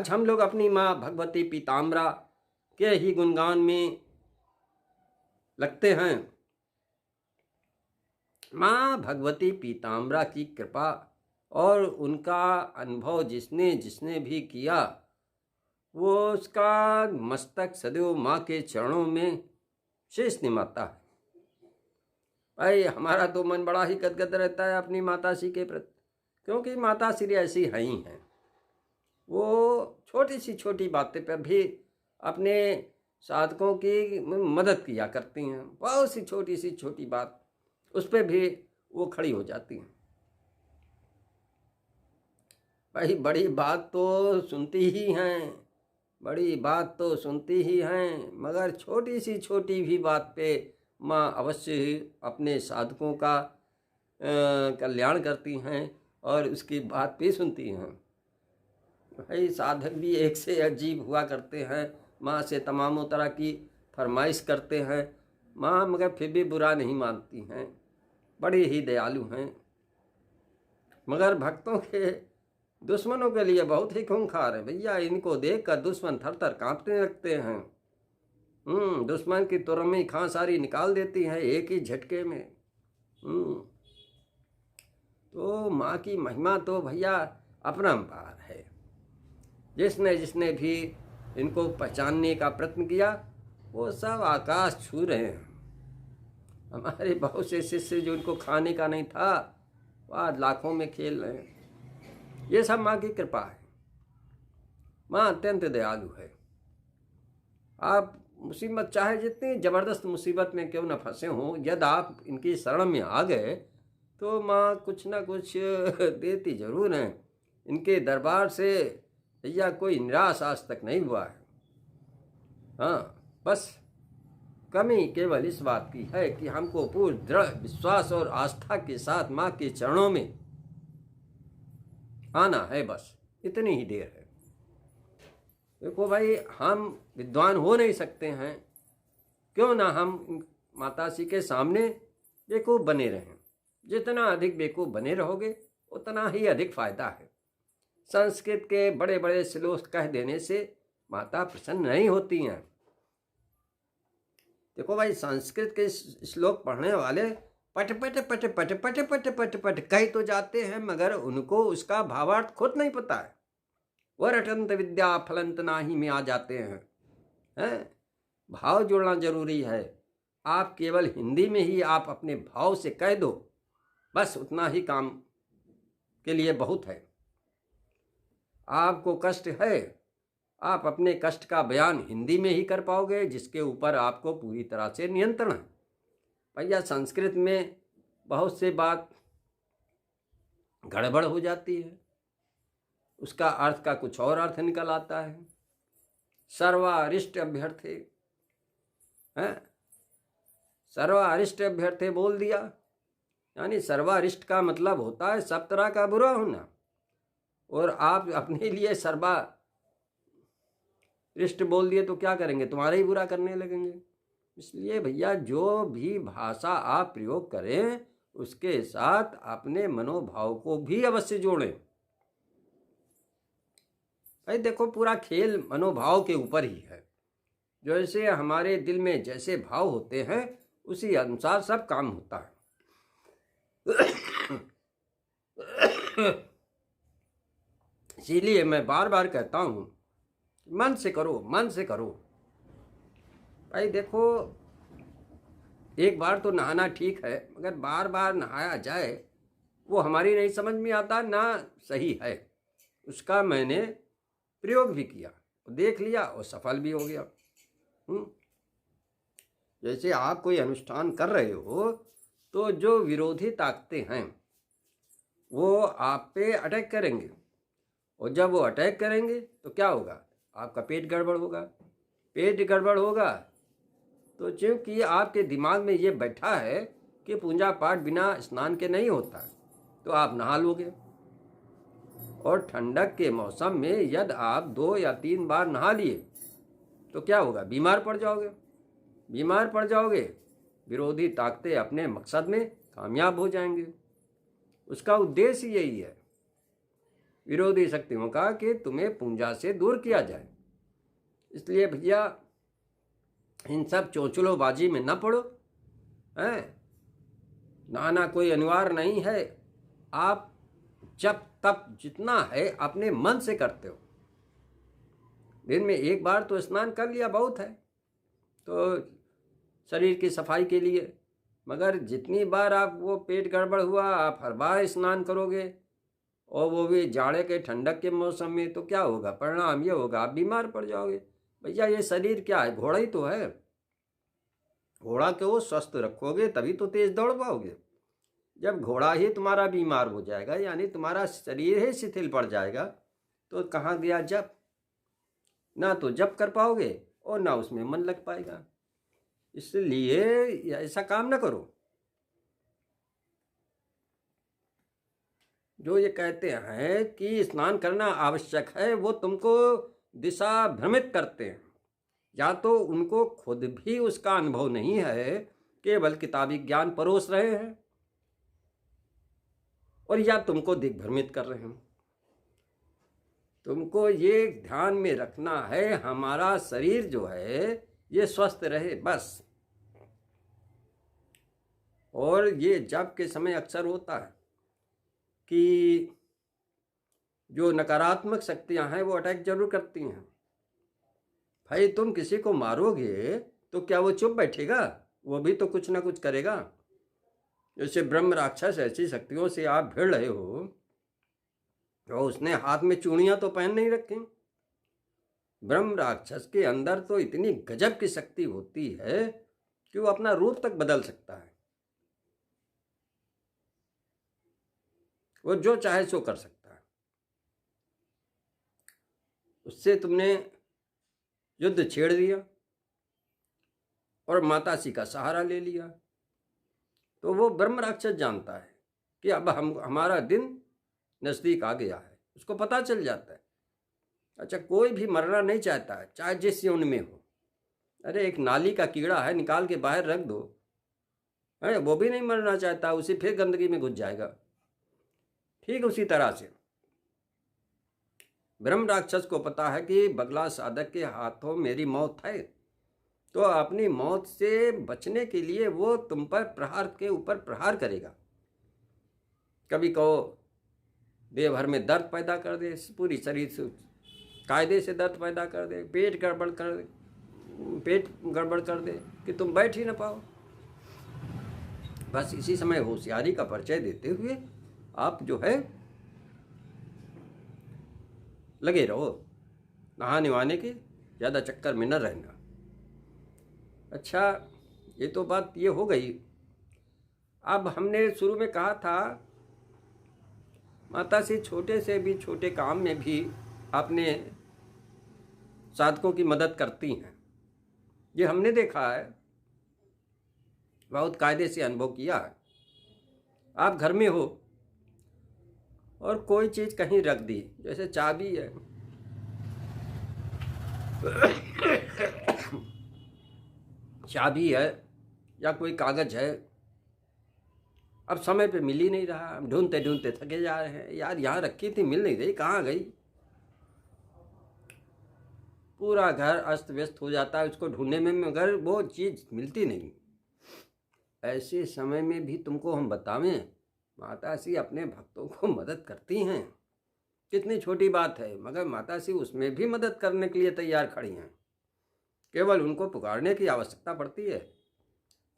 आज हम लोग अपनी माँ भगवती पीताम्बरा के ही गुणगान में लगते हैं। माँ भगवती पीताम्बरा की कृपा और उनका अनुभव जिसने जिसने भी किया, वो उसका मस्तक सदैव माँ के चरणों में शीश निमाता है। भाई हमारा तो मन बड़ा ही गदगद रहता है अपनी माता श्री के प्रति, क्योंकि माता श्री ऐसी हैं ही हैं। वो छोटी सी छोटी बातें पर भी अपने साधकों की मदद किया करती हैं। बहुत सी छोटी बात उस पर भी वो खड़ी हो जाती हैं। भाई बड़ी बात तो सुनती ही हैं, बड़ी बात तो सुनती ही हैं, मगर छोटी सी छोटी भी बात पे माँ अवश्य ही अपने साधकों का कल्याण करती हैं और उसकी बात भी सुनती हैं। भाई साधक भी एक से अजीब हुआ करते हैं, माँ से तमामों तरह की फरमाइश करते हैं, माँ मगर फिर भी बुरा नहीं मानती हैं, बड़ी ही दयालु हैं। मगर भक्तों के दुश्मनों के लिए बहुत ही खूंखार है भैया। इनको देखकर दुश्मन थर थर कांपने लगते हैं। दुश्मन की तुरमी खां सारी निकाल देती हैं एक ही झटके में। तो माँ की महिमा तो भैया अपरंपार है। जिसने जिसने भी इनको पहचानने का प्रयत्न किया, वो सब आकाश छू रहे हैं। हमारे बहुत से शिष्य जो इनको खाने का नहीं था, वह लाखों में खेल रहे हैं। ये सब माँ की कृपा है। माँ अत्यंत दयालु है। आप मुसीबत चाहे जितनी ज़बरदस्त मुसीबत में क्यों न फंसे हों, यदि आप इनकी शरण में आ गए तो माँ कुछ ना कुछ देती जरूर हैं। इनके दरबार से भैया कोई निराश आज तक नहीं हुआ है। हाँ, बस कमी केवल इस बात की है कि हमको पूर्ण दृढ़ विश्वास और आस्था के साथ माँ के चरणों में आना है, बस इतनी ही देर है। देखो भाई, हम विद्वान हो नहीं सकते हैं, क्यों ना हम माता श्री के सामने बेवकूफ़ बने रहें। जितना अधिक बेवकूफ़ बने रहोगे उतना ही अधिक फायदा है। संस्कृत के बड़े बड़े श्लोक कह देने से माता प्रसन्न नहीं होती हैं। देखो भाई, संस्कृत के श्लोक पढ़ने वाले पट पट पट पट पट पट पट पट कह तो जाते हैं, मगर उनको उसका भावार्थ खुद नहीं पता है। वह रटंत विद्या फलंत नाही में आ जाते हैं। भाव जोड़ना जरूरी है। आप केवल हिंदी में ही आप अपने भाव से कह दो, बस उतना ही काम के लिए बहुत है। आपको कष्ट है, आप अपने कष्ट का बयान हिंदी में ही कर पाओगे, जिसके ऊपर आपको पूरी तरह से नियंत्रण है। भैया संस्कृत में बहुत से बात गड़बड़ हो जाती है, उसका अर्थ का कुछ और अर्थ निकल आता है। सर्वारिष्ट अभ्यर्थे, सर्वारिष्ट अभ्यर्थे बोल दिया, यानी सर्वारिष्ट का मतलब होता है सब तरह का बुरा होना, और आप अपने लिए सर्वारिष्ट बोल दिए तो क्या करेंगे, तुम्हारा ही बुरा करने लगेंगे। इसलिए भैया जो भी भाषा आप प्रयोग करें उसके साथ अपने मनोभाव को भी अवश्य जोड़ें। भाई देखो, पूरा खेल मनोभाव के ऊपर ही है। जैसे हमारे दिल में जैसे भाव होते हैं उसी अनुसार सब काम होता है। इसीलिए मैं बार बार कहता हूँ, मन से करो, मन से करो। भाई देखो, एक बार तो नहाना ठीक है, मगर बार बार नहाया जाए वो हमारी नहीं समझ में आता, ना सही है। उसका मैंने प्रयोग भी किया, देख लिया और सफल भी हो गया। जैसे आप कोई अनुष्ठान कर रहे हो तो जो विरोधी ताकतें हैं वो आप पे अटैक करेंगे, और जब वो अटैक करेंगे तो क्या होगा, आपका पेट गड़बड़ होगा। पेट गड़बड़ होगा तो चूँकि आपके दिमाग में ये बैठा है कि पूजा पाठ बिना स्नान के नहीं होता, तो आप नहा लोगे। और ठंडक के मौसम में यदि आप 2 या 3 बार नहा लिए तो क्या होगा, बीमार पड़ जाओगे। बीमार पड़ जाओगे, विरोधी ताकतें अपने मकसद में कामयाब हो जाएंगे। उसका उद्देश्य यही है। विरोधी शक्तियों का कि तुम्हें पूंजा से दूर किया जाए। इसलिए भैया इन सब चोंचलोबाजी में न पड़ो, हैं? नाना कोई अनिवार्य नहीं है। आप जब तप जितना है अपने मन से करते हो, दिन में एक बार तो स्नान कर लिया बहुत है, तो शरीर की सफाई के लिए। मगर जितनी बार आप वो पेट गड़बड़ हुआ आप हर बार स्नान करोगे, और वो भी जाड़े के ठंडक के मौसम में, तो क्या होगा? परिणाम ये होगा आप बीमार पड़ जाओगे। भैया ये शरीर क्या है? घोड़ा ही तो है। घोड़ा को स्वस्थ रखोगे तभी तो तेज दौड़ पाओगे। जब घोड़ा ही तुम्हारा बीमार हो जाएगा, यानी तुम्हारा शरीर ही शिथिल पड़ जाएगा, तो कहाँ गया जप? ना तो जप कर पाओगे और ना उसमें मन लग पाएगा। इसलिए ऐसा काम ना करो। जो ये कहते हैं कि स्नान करना आवश्यक है, वो तुमको दिशा भ्रमित करते हैं। या तो उनको खुद भी उसका अनुभव नहीं है, केवल किताबी ज्ञान परोस रहे हैं, और या तुमको दिग्भ्रमित कर रहे हैं। तुमको ये ध्यान में रखना है हमारा शरीर जो है ये स्वस्थ रहे बस। और ये जप के समय अक्सर होता है कि जो नकारात्मक शक्तियां हैं वो अटैक जरूर करती हैं। भाई तुम किसी को मारोगे तो क्या वो चुप बैठेगा? वो भी तो कुछ ना कुछ करेगा। जैसे ब्रह्म राक्षस ऐसी शक्तियों से आप भिड़ रहे हो, तो उसने हाथ में चूड़ियां तो पहन नहीं रखी। ब्रह्म राक्षस के अंदर तो इतनी गजब की शक्ति होती है कि वो अपना रूप तक बदल सकता है। वो जो चाहे सो कर सकता है। उससे तुमने युद्ध छेड़ दिया और माताश्री का सहारा ले लिया, तो वो ब्रह्म राक्षस जानता है कि अब हमारा दिन नजदीक आ गया है। उसको पता चल जाता है। अच्छा, कोई भी मरना नहीं चाहता है, चाहे जिस योनि में हो। अरे एक नाली का कीड़ा है, निकाल के बाहर रख दो, है वो भी नहीं मरना चाहता, उसी फिर गंदगी में घुस जाएगा। ठीक उसी तरह से ब्रह्म राक्षस को पता है कि बगला साधक के हाथों मेरी मौत है, तो अपनी मौत से बचने के लिए वो तुम पर प्रहार के ऊपर प्रहार करेगा। कभी कहो देह भर में दर्द पैदा कर दे, पूरी शरीर से कायदे से दर्द पैदा कर दे, पेट गड़बड़ कर दे कि तुम बैठ ही ना पाओ। बस इसी समय होशियारी का परिचय देते हुए आप जो है लगे रहो, नहाने वहाने के ज़्यादा चक्कर में न रहना। अच्छा, ये तो बात ये हो गई। अब हमने शुरू में कहा था माता से छोटे से भी छोटे काम में भी अपने साधकों की मदद करती हैं। ये हमने देखा है, बहुत कायदे से अनुभव किया है। आप घर में हो और कोई चीज़ कहीं रख दी, जैसे चाबी है चाबी है या कोई कागज है, अब समय पे मिल ही नहीं रहा, ढूंढते ढूंढते थके जा रहे हैं। यार यहाँ रखी थी, मिल नहीं रही, कहाँ गई? पूरा घर अस्त व्यस्त हो जाता है उसको ढूंढने में, मगर वो चीज़ मिलती नहीं। ऐसे समय में भी तुमको हम बतावें, माताश्री अपने भक्तों को मदद करती हैं। कितनी छोटी बात है, मगर माताश्री उसमें भी मदद करने के लिए तैयार खड़ी हैं। केवल उनको पुकारने की आवश्यकता पड़ती है।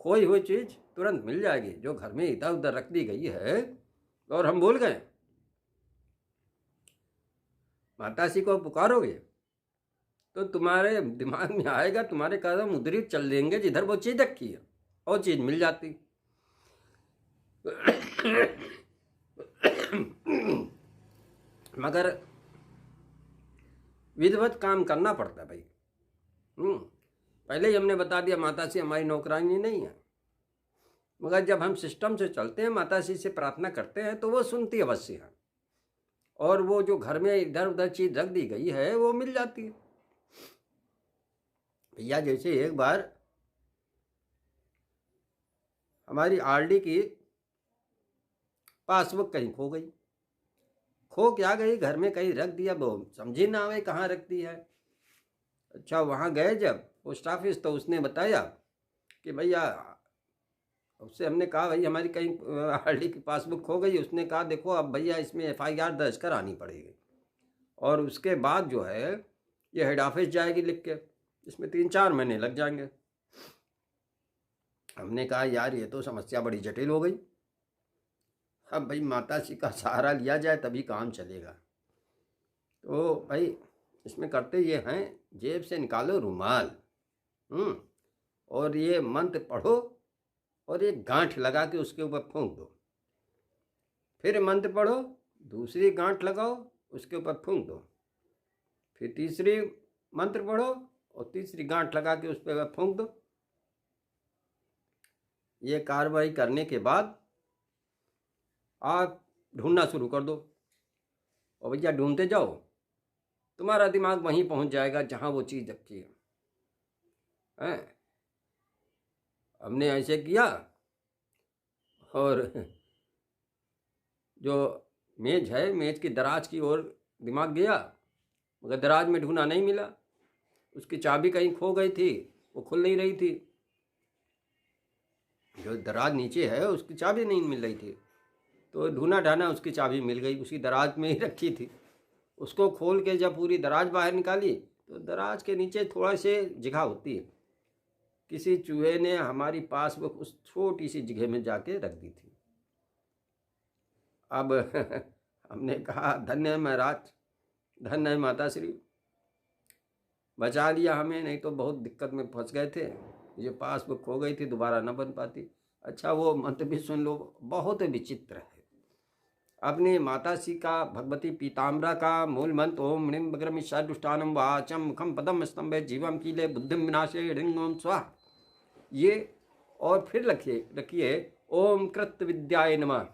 खोई हुई चीज़ तुरंत मिल जाएगी, जो घर में इधर उधर रख दी गई है और हम भूल गए। माताश्री को पुकारोगे तो तुम्हारे दिमाग में आएगा, तुम्हारे कदम उधर ही चल देंगे जिधर वो चीज़ रखी है, और चीज़ मिल जाती। मगर विधिवत काम करना पड़ता है भाई। पहले ही हमने बता दिया माताश्री हमारी नौकरानी नहीं है, मगर जब हम सिस्टम से चलते हैं, माताश्री से प्रार्थना करते हैं, तो वो सुनती अवश्य है, और वो जो घर में इधर उधर चीज़ रख दी गई है वो मिल जाती है। भैया जैसे एक बार हमारी आरडी की पासबुक कहीं खो गई। खो क्या गई, घर में कहीं रख दिया, वो समझी ना आवे कहाँ रख दी है। अच्छा वहाँ गए जब पोस्ट ऑफिस, तो उसने बताया कि भैया, उससे हमने कहा भाई हमारी कहीं आरडी की पासबुक खो गई। उसने कहा देखो अब भैया इसमें एफआईआर दर्ज करानी पड़ेगी, और उसके बाद जो है ये हेड ऑफिस जाएगी लिख के, इसमें 3-4 महीने लग जाएंगे। हमने कहा यार ये तो समस्या बड़ी जटिल हो गई। अब भाई माता जी का सहारा लिया जाए तभी काम चलेगा। तो भाई इसमें करते ये हैं, जेब से निकालो रुमाल, और ये मंत्र पढ़ो और एक गांठ लगा के उसके ऊपर फूंक दो, फिर मंत्र पढ़ो, दूसरी गांठ लगाओ, उसके ऊपर फूंक दो, फिर तीसरी मंत्र पढ़ो और तीसरी गांठ लगा के उस पर फूंक दो। ये कार्रवाई करने के बाद आप ढूंढना शुरू कर दो, और भैया ढूंढते जाओ, तुम्हारा दिमाग वहीं पहुंच जाएगा जहां वो चीज़ रखी है। हमने ऐसे किया, और जो मेज है, मेज की दराज की ओर दिमाग गया, मगर दराज में ढूंढा नहीं मिला। उसकी चाबी कहीं खो गई थी, वो खुल नहीं रही थी। जो दराज नीचे है उसकी चाबी नहीं मिल रही थी, तो ढूंढा ढाना उसकी चाबी मिल गई, उसी दराज में ही रखी थी। उसको खोल के जब पूरी दराज बाहर निकाली, तो दराज के नीचे थोड़ा से जगह होती है, किसी चूहे ने हमारी पासबुक उस छोटी सी जगह में जाके रख दी थी। अब हमने कहा धन्य है महाराज, धन्य है माता श्री, बचा लिया हमें, नहीं तो बहुत दिक्कत में फंस गए थे। ये पासबुक खो गई थी, दोबारा न बन पाती। अच्छा वो मंत्र भी सुन लो, बहुत विचित्र है। अपने माता श्री का, भगवती पीताम्बरा का मूल मंत्र ओम ह्रीं बग्रमिषादुष्टानम वाचम मुखम पदम स्तंभे जीवम कीले बुद्धिम विनाशे ह्रीं ओम स्वाहा। ये और फिर रखिए ओम कृत विद्याय नमः,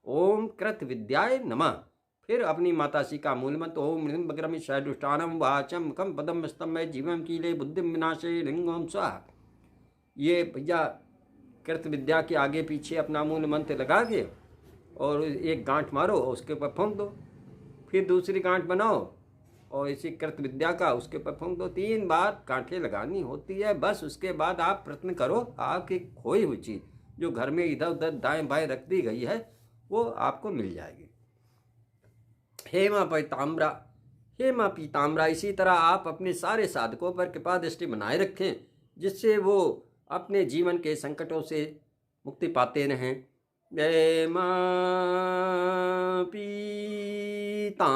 ओम कृत विद्याय नमः। फिर अपनी माता श्री का मूल मंत्र ओम ह्रीं बग्रमिषादुष्टानम वाचम मुखम पदम स्तंभे जीवम कीले बुद्धिम विनाशे ह्रीं ओम स्वाहा। ये भैया कृत विद्या के आगे पीछे अपना मूल मंत्र लगा के और एक गांठ मारो और उसके ऊपर फूंक दो, फिर दूसरी गांठ बनाओ और इसी कृत विद्या का उसके ऊपर फूंक दो। 3 बार गांठें लगानी होती है बस। उसके बाद आप प्रयत्न करो, आपकी खोई हुई चीज़ जो घर में इधर उधर दाएं बाएं रख दी गई है वो आपको मिल जाएगी। हे माँ पीताम्बरा, हे माँ पीताम्बरा, इसी तरह आप अपने सारे साधकों पर कृपा दृष्टि बनाए रखें, जिससे वो अपने जीवन के संकटों से मुक्ति पाते रहें। जय माँ पीताम्बरा।